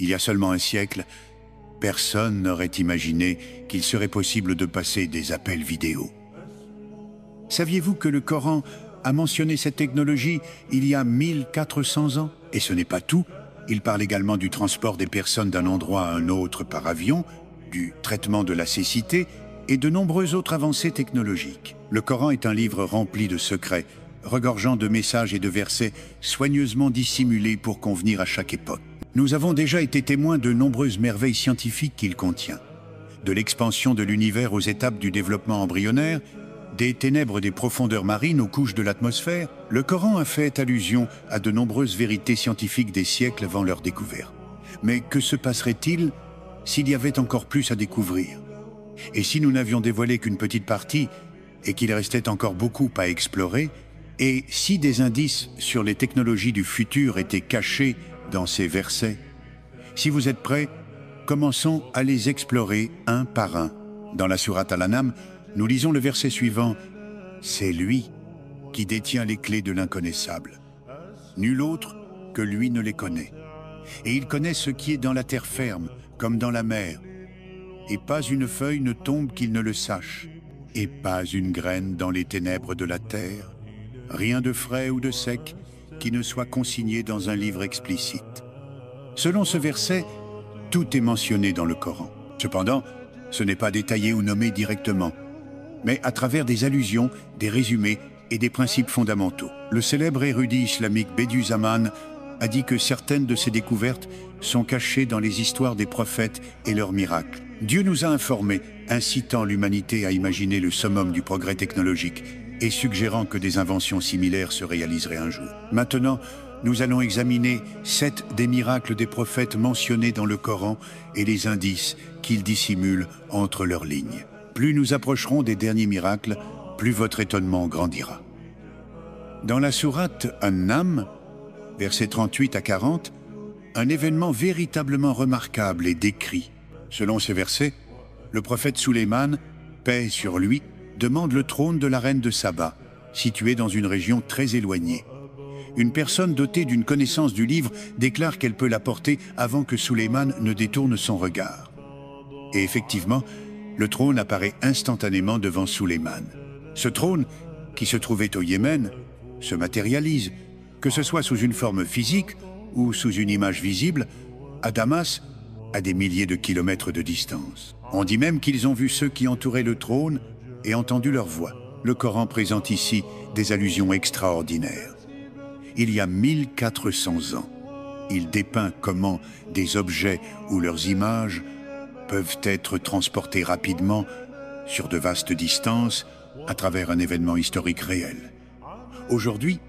Il y a seulement un siècle, personne n'aurait imaginé qu'il serait possible de passer des appels vidéo. Saviez-vous que le Coran a mentionné cette technologie il y a 1400 ans? Et ce n'est pas tout, il parle également du transport des personnes d'un endroit à un autre par avion, du traitement de la cécité et de nombreuses autres avancées technologiques. Le Coran est un livre rempli de secrets, regorgeant de messages et de versets soigneusement dissimulés pour convenir à chaque époque. Nous avons déjà été témoins de nombreuses merveilles scientifiques qu'il contient. De l'expansion de l'univers aux étapes du développement embryonnaire, des ténèbres des profondeurs marines aux couches de l'atmosphère, le Coran a fait allusion à de nombreuses vérités scientifiques des siècles avant leur découverte. Mais que se passerait-il s'il y avait encore plus à découvrir? Et si nous n'avions dévoilé qu'une petite partie et qu'il restait encore beaucoup à explorer? Et si des indices sur les technologies du futur étaient cachés dans ces versets? Si vous êtes prêts, commençons à les explorer un par un. Dans la sourate Al-An'am, nous lisons le verset suivant. C'est lui qui détient les clés de l'inconnaissable. Nul autre que lui ne les connaît. Et il connaît ce qui est dans la terre ferme, comme dans la mer. Et pas une feuille ne tombe qu'il ne le sache. Et pas une graine dans les ténèbres de la terre. Rien de frais ou de sec qui ne soit consigné dans un livre explicite. Selon ce verset, tout est mentionné dans le Coran. Cependant, ce n'est pas détaillé ou nommé directement, mais à travers des allusions, des résumés et des principes fondamentaux. Le célèbre érudit islamique Bediüzzaman a dit que certaines de ces découvertes sont cachées dans les histoires des prophètes et leurs miracles. Dieu nous a informés, incitant l'humanité à imaginer le summum du progrès technologique et suggérant que des inventions similaires se réaliseraient un jour. Maintenant, nous allons examiner 7 des miracles des prophètes mentionnés dans le Coran et les indices qu'ils dissimulent entre leurs lignes. Plus nous approcherons des derniers miracles, plus votre étonnement grandira. Dans la sourate An-Nam, versets 38 à 40, un événement véritablement remarquable est décrit. Selon ces versets, le prophète Sulayman, paix sur lui, demande le trône de la reine de Saba, située dans une région très éloignée. Une personne dotée d'une connaissance du livre déclare qu'elle peut l'apporter avant que Sulayman ne détourne son regard. Et effectivement, le trône apparaît instantanément devant Sulayman. Ce trône, qui se trouvait au Yémen, se matérialise, que ce soit sous une forme physique ou sous une image visible, à Damas, à des milliers de kilomètres de distance. On dit même qu'ils ont vu ceux qui entouraient le trône et entendu leur voix. Le Coran présente ici des allusions extraordinaires. Il y a 1400 ans, il dépeint comment des objets ou leurs images peuvent être transportés rapidement sur de vastes distances à travers un événement historique réel. Aujourd'hui,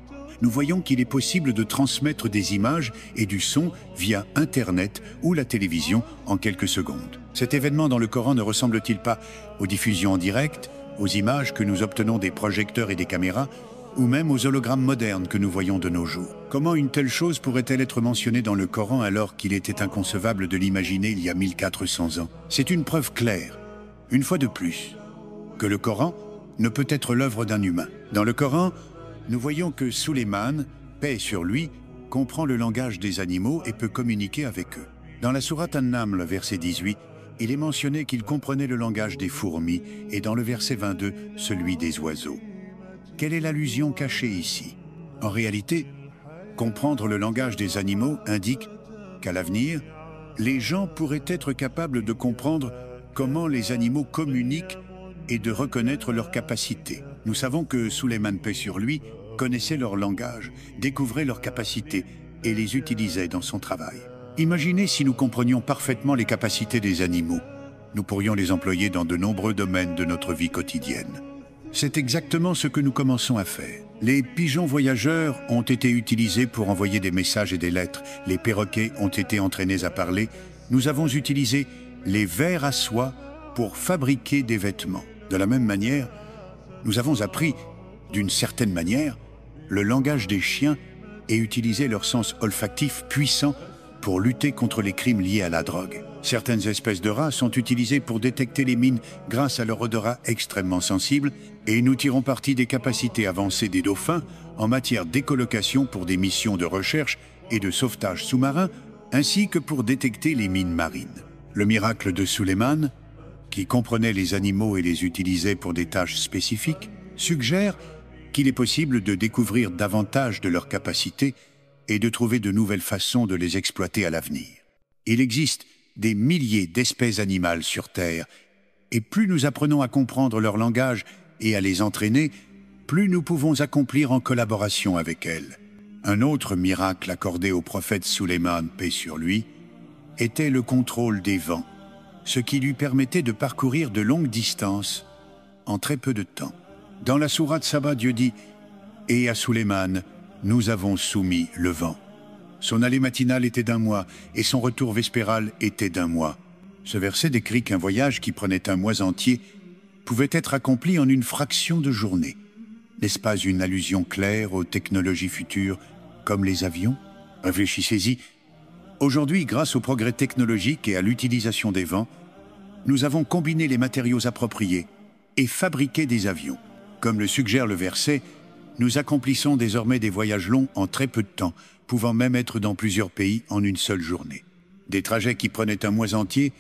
nous voyons qu'il est possible de transmettre des images et du son via Internet ou la télévision en quelques secondes. Cet événement dans le Coran ne ressemble-t-il pas aux diffusions en direct, aux images que nous obtenons des projecteurs et des caméras, ou même aux hologrammes modernes que nous voyons de nos jours? Comment une telle chose pourrait-elle être mentionnée dans le Coran alors qu'il était inconcevable de l'imaginer il y a 1400 ans? C'est une preuve claire, une fois de plus, que le Coran ne peut être l'œuvre d'un humain. Dans le Coran, nous voyons que Sulayman, paix sur lui, comprend le langage des animaux et peut communiquer avec eux. Dans la sourate An-Naml, verset 18, il est mentionné qu'il comprenait le langage des fourmis et dans le verset 22, celui des oiseaux. Quelle est l'allusion cachée ici? En réalité, comprendre le langage des animaux indique qu'à l'avenir, les gens pourraient être capables de comprendre comment les animaux communiquent et de reconnaître leurs capacités. Nous savons que Sulayman, paix sur lui, connaissait leur langage, découvrait leurs capacités et les utilisait dans son travail. Imaginez si nous comprenions parfaitement les capacités des animaux. Nous pourrions les employer dans de nombreux domaines de notre vie quotidienne. C'est exactement ce que nous commençons à faire. Les pigeons voyageurs ont été utilisés pour envoyer des messages et des lettres. Les perroquets ont été entraînés à parler. Nous avons utilisé les vers à soie pour fabriquer des vêtements. De la même manière, nous avons appris, d'une certaine manière, le langage des chiens et utilisé leur sens olfactif puissant pour lutter contre les crimes liés à la drogue. Certaines espèces de rats sont utilisées pour détecter les mines grâce à leur odorat extrêmement sensible et nous tirons parti des capacités avancées des dauphins en matière d'écolocation pour des missions de recherche et de sauvetage sous-marin ainsi que pour détecter les mines marines. Le miracle de Sulayman, qui comprenait les animaux et les utilisait pour des tâches spécifiques, suggère qu'il est possible de découvrir davantage de leurs capacités et de trouver de nouvelles façons de les exploiter à l'avenir. Il existe des milliers d'espèces animales sur Terre, et plus nous apprenons à comprendre leur langage et à les entraîner, plus nous pouvons accomplir en collaboration avec elles. Un autre miracle accordé au prophète Sulayman, paix sur lui, était le contrôle des vents, ce qui lui permettait de parcourir de longues distances en très peu de temps. Dans la sourate Saba, Dieu dit « Et à Sulayman, nous avons soumis le vent. Son aller matinal était d'1 mois et son retour vespéral était d'1 mois. » Ce verset décrit qu'un voyage qui prenait 1 mois entier pouvait être accompli en une fraction de journée. N'est-ce pas une allusion claire aux technologies futures comme les avions? Réfléchissez-y. Aujourd'hui, grâce au progrès technologique et à l'utilisation des vents, nous avons combiné les matériaux appropriés et fabriqué des avions. Comme le suggère le verset, nous accomplissons désormais des voyages longs en très peu de temps, pouvant même être dans plusieurs pays en une seule journée. Des trajets qui prenaient 1 mois entier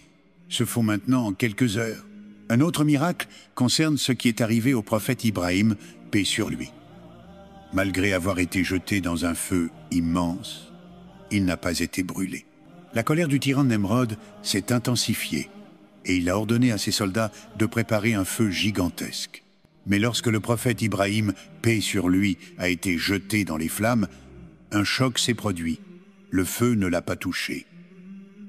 se font maintenant en quelques heures. Un autre miracle concerne ce qui est arrivé au prophète Ibrahim, paix sur lui. Malgré avoir été jeté dans un feu immense, il n'a pas été brûlé. La colère du tyran Nemrod s'est intensifiée et il a ordonné à ses soldats de préparer un feu gigantesque. Mais lorsque le prophète Ibrahim, paix sur lui, a été jeté dans les flammes, un choc s'est produit. Le feu ne l'a pas touché.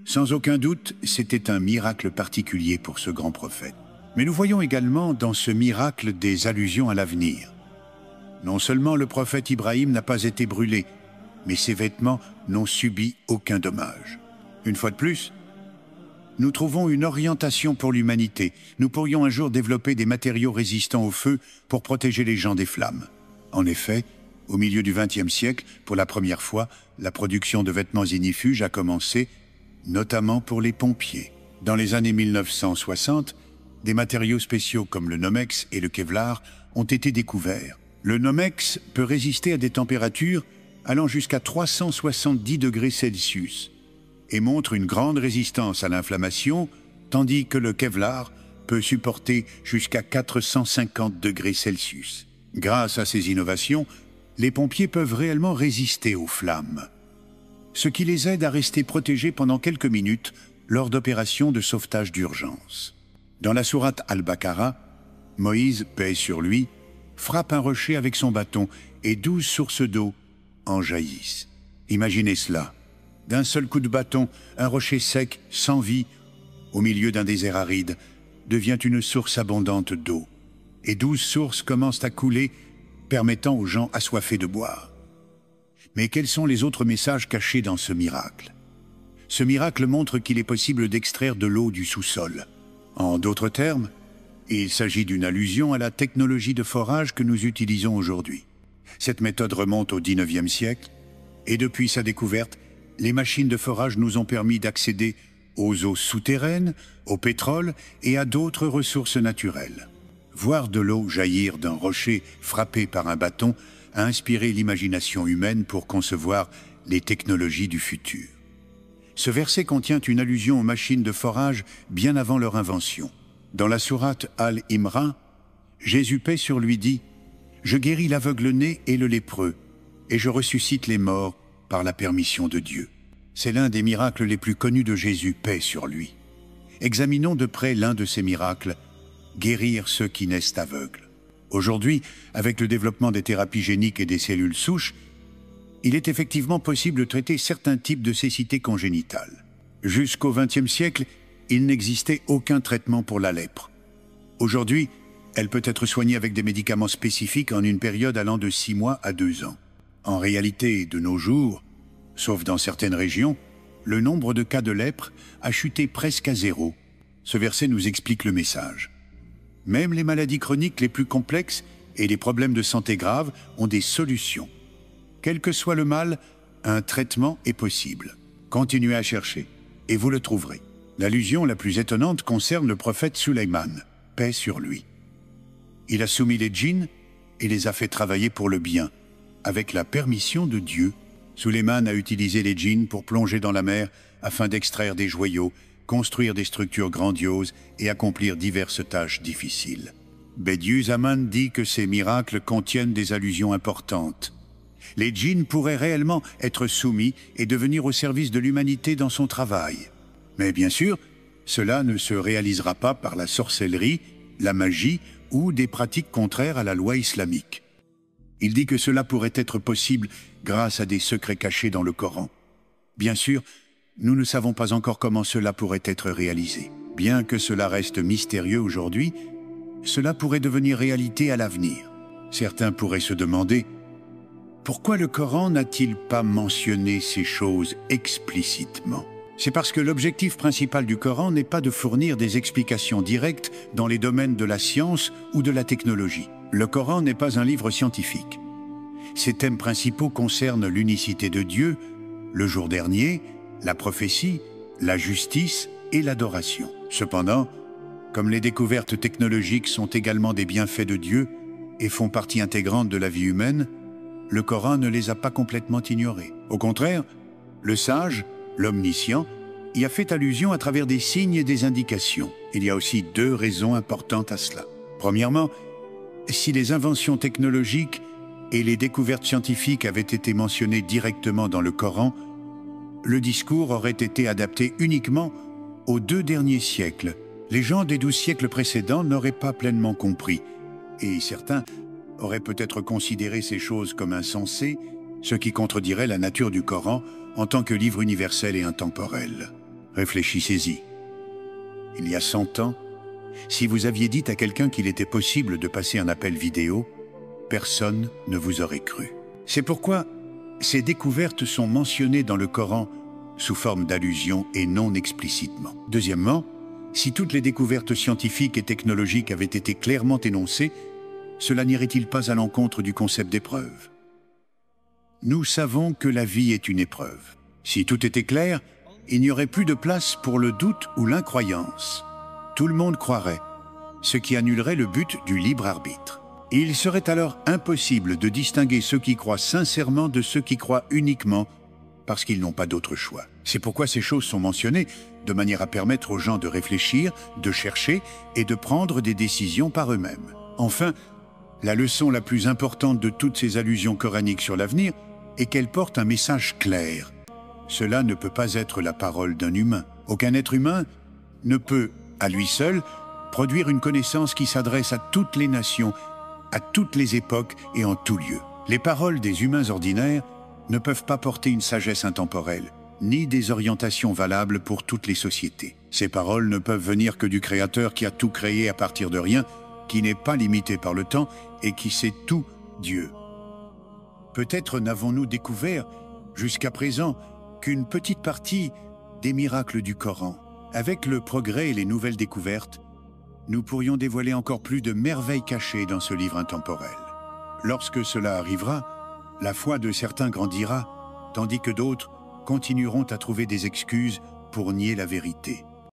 Sans aucun doute, c'était un miracle particulier pour ce grand prophète. Mais nous voyons également dans ce miracle des allusions à l'avenir. Non seulement le prophète Ibrahim n'a pas été brûlé, mais ses vêtements n'ont subi aucun dommage. Une fois de plus, nous trouvons une orientation pour l'humanité. Nous pourrions un jour développer des matériaux résistants au feu pour protéger les gens des flammes. En effet, au milieu du XXe siècle, pour la première fois, la production de vêtements ignifuges a commencé, notamment pour les pompiers. Dans les années 1960, des matériaux spéciaux comme le Nomex et le Kevlar ont été découverts. Le Nomex peut résister à des températures allant jusqu'à 370 degrés Celsius et montre une grande résistance à l'inflammation, tandis que le Kevlar peut supporter jusqu'à 450 degrés Celsius. Grâce à ces innovations, les pompiers peuvent réellement résister aux flammes, ce qui les aide à rester protégés pendant quelques minutes lors d'opérations de sauvetage d'urgence. Dans la sourate Al-Baqarah, Moïse, paix sur lui, frappe un rocher avec son bâton et 12 sources d'eau en jaillissent. Imaginez cela. D'un seul coup de bâton, un rocher sec, sans vie, au milieu d'un désert aride, devient une source abondante d'eau. Et 12 sources commencent à couler, permettant aux gens assoiffés de boire. Mais quels sont les autres messages cachés dans ce miracle? Ce miracle montre qu'il est possible d'extraire de l'eau du sous-sol. En d'autres termes, il s'agit d'une allusion à la technologie de forage que nous utilisons aujourd'hui. Cette méthode remonte au XIXe siècle, et depuis sa découverte, les machines de forage nous ont permis d'accéder aux eaux souterraines, au pétrole et à d'autres ressources naturelles. Voir de l'eau jaillir d'un rocher frappé par un bâton a inspiré l'imagination humaine pour concevoir les technologies du futur. Ce verset contient une allusion aux machines de forage bien avant leur invention. Dans la sourate Al-Imran, Jésus, paix sur lui, dit « Je guéris l'aveugle-né et le lépreux, et je ressuscite les morts par la permission de Dieu. » C'est l'un des miracles les plus connus de Jésus, paix sur lui. Examinons de près l'un de ces miracles, guérir ceux qui naissent aveugles. Aujourd'hui, avec le développement des thérapies géniques et des cellules souches, il est effectivement possible de traiter certains types de cécité congénitale. Jusqu'au XXe siècle, il n'existait aucun traitement pour la lèpre. Aujourd'hui, elle peut être soignée avec des médicaments spécifiques en une période allant de 6 mois à 2 ans. En réalité, de nos jours, sauf dans certaines régions, le nombre de cas de lèpre a chuté presque à 0. Ce verset nous explique le message. Même les maladies chroniques les plus complexes et les problèmes de santé graves ont des solutions. Quel que soit le mal, un traitement est possible. Continuez à chercher, et vous le trouverez. L'allusion la plus étonnante concerne le prophète Sulayman, paix sur lui. Il a soumis les djinns et les a fait travailler pour le bien, avec la permission de Dieu, Suleiman a utilisé les djinns pour plonger dans la mer afin d'extraire des joyaux, construire des structures grandioses et accomplir diverses tâches difficiles. Bediüzzaman dit que ces miracles contiennent des allusions importantes. Les djinns pourraient réellement être soumis et devenir au service de l'humanité dans son travail. Mais bien sûr, cela ne se réalisera pas par la sorcellerie, la magie ou des pratiques contraires à la loi islamique. Il dit que cela pourrait être possible grâce à des secrets cachés dans le Coran. Bien sûr, nous ne savons pas encore comment cela pourrait être réalisé. Bien que cela reste mystérieux aujourd'hui, cela pourrait devenir réalité à l'avenir. Certains pourraient se demander pourquoi le Coran n'a-t-il pas mentionné ces choses explicitement? C'est parce que l'objectif principal du Coran n'est pas de fournir des explications directes dans les domaines de la science ou de la technologie. Le Coran n'est pas un livre scientifique. Ses thèmes principaux concernent l'unicité de Dieu, le jour dernier, la prophétie, la justice et l'adoration. Cependant, comme les découvertes technologiques sont également des bienfaits de Dieu et font partie intégrante de la vie humaine, le Coran ne les a pas complètement ignorés. Au contraire, le sage, l'omniscient, y a fait allusion à travers des signes et des indications. Il y a aussi deux raisons importantes à cela. Premièrement, si les inventions technologiques et les découvertes scientifiques avaient été mentionnées directement dans le Coran, le discours aurait été adapté uniquement aux 2 derniers siècles. Les gens des 12 siècles précédents n'auraient pas pleinement compris, et certains auraient peut-être considéré ces choses comme insensées, ce qui contredirait la nature du Coran en tant que livre universel et intemporel. Réfléchissez-y. Il y a 100 ans, si vous aviez dit à quelqu'un qu'il était possible de passer un appel vidéo, personne ne vous aurait cru. C'est pourquoi ces découvertes sont mentionnées dans le Coran sous forme d'allusion et non explicitement. Deuxièmement, si toutes les découvertes scientifiques et technologiques avaient été clairement énoncées, cela n'irait-il pas à l'encontre du concept d'épreuve? Nous savons que la vie est une épreuve. Si tout était clair, il n'y aurait plus de place pour le doute ou l'incroyance. Tout le monde croirait, ce qui annulerait le but du libre arbitre. Il serait alors impossible de distinguer ceux qui croient sincèrement de ceux qui croient uniquement parce qu'ils n'ont pas d'autre choix. C'est pourquoi ces choses sont mentionnées, de manière à permettre aux gens de réfléchir, de chercher et de prendre des décisions par eux-mêmes. Enfin, la leçon la plus importante de toutes ces allusions coraniques sur l'avenir est qu'elles portent un message clair. Cela ne peut pas être la parole d'un humain. Aucun être humain ne peut, à lui seul, produire une connaissance qui s'adresse à toutes les nations, à toutes les époques et en tout lieu. Les paroles des humains ordinaires ne peuvent pas porter une sagesse intemporelle, ni des orientations valables pour toutes les sociétés. Ces paroles ne peuvent venir que du Créateur qui a tout créé à partir de rien, qui n'est pas limité par le temps et qui sait tout, Dieu. Peut-être n'avons-nous découvert, jusqu'à présent, qu'une petite partie des miracles du Coran. Avec le progrès et les nouvelles découvertes, nous pourrions dévoiler encore plus de merveilles cachées dans ce livre intemporel. Lorsque cela arrivera, la foi de certains grandira, tandis que d'autres continueront à trouver des excuses pour nier la vérité.